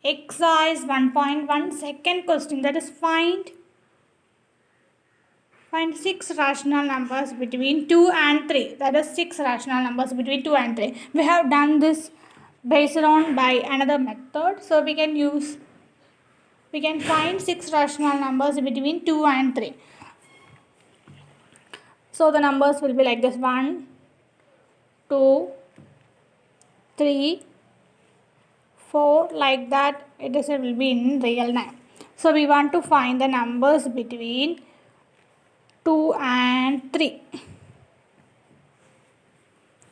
exercise 1.1 second question, that is find 6 rational numbers between 2 and 3. That is 6 rational numbers between 2 and 3. We have done this based on by another method. So we can find 6 rational numbers between 2 and 3. So the numbers will be like this: 1, 2, 3, 4, like that. It will be in real name. So we want to find the numbers between 2 and 3.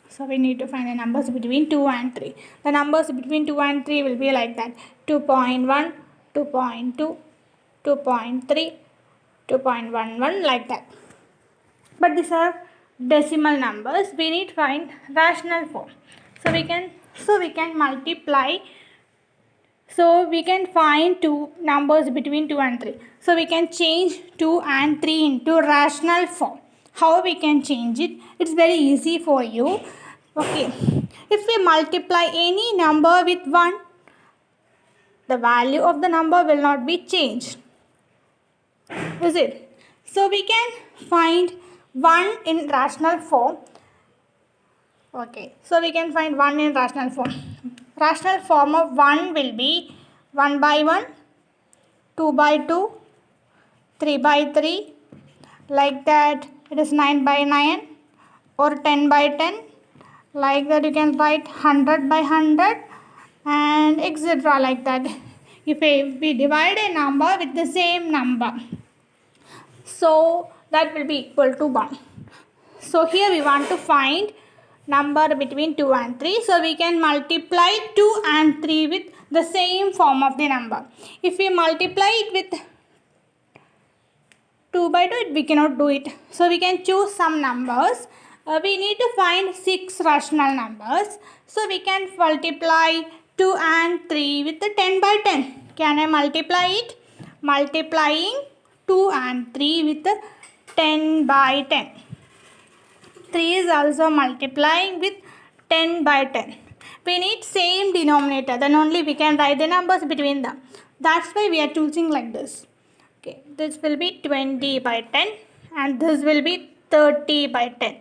So we need to find the numbers between 2 and 3. The numbers between 2 and 3 will be like that: 2.1, 2.2, 2.3, 2.11, like that. But these are decimal numbers. We need to find rational form. So we can multiply. So we can find two numbers between 2 and 3. So we can change 2 and 3 into rational form. How we can change it? It's very easy for you. Okay. If we multiply any number with 1, the value of the number will not be changed. Is it? So we can find 1 in rational form. Okay. So we can find 1 in rational form. Rational form of 1 will be 1 by 1, 2 by 2, 3 by 3, like that. It is 9 by 9 or 10 by 10, like that. You can write 100 by 100 and etc. like that. If we divide a number with the same number, so that will be equal to 1. So here we want to find number between 2 and 3. So we can multiply 2 and 3 with the same form of the number. If we multiply it with 2 by 2, we cannot do it. So we can choose some numbers. We need to find 6 rational numbers. So we can multiply 2 and 3 with the 10 by 10. Can I multiply it? Multiplying 2 and 3 with the 10 by 10. 3 is also multiplying with 10 by 10. We need same denominator, then only we can write the numbers between them. That's why we are choosing like this. Okay, this will be 20 by 10 and this will be 30 by 10.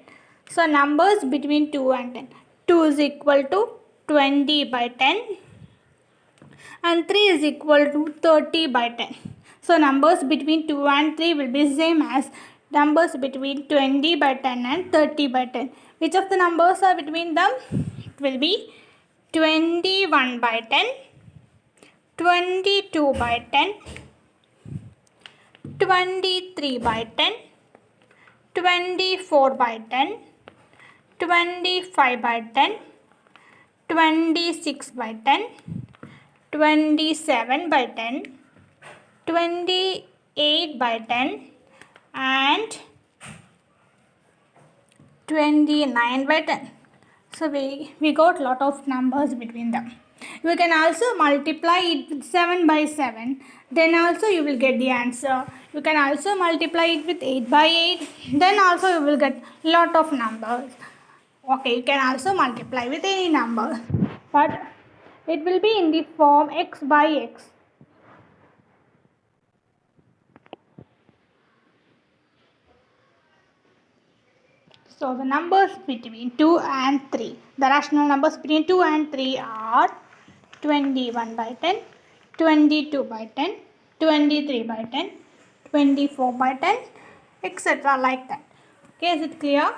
So numbers between 2 and 10. 2 is equal to 20 by 10 and 3 is equal to 30 by 10. So numbers between 2 and 3 will be same as numbers between 20 by 10 and 30 by 10. Which of the numbers are between them? It will be 21 by 10, 22 by 10, 23 by 10, 24 by 10, 25 by 10, 26 by 10, 27 by 10, 28 by 10 and 29 by 10. So we got lot of numbers between them. You can also multiply it with 7 by 7. Then also you will get the answer. You can also multiply it with 8 by 8. Then also you will get lot of numbers. Okay, you can also multiply with any number. But it will be in the form x by x. So the numbers between 2 and 3, the rational numbers between 2 and 3 are 21 by 10, 22 by 10, 23 by 10, 24 by 10, etc. like that. Okay, is it clear?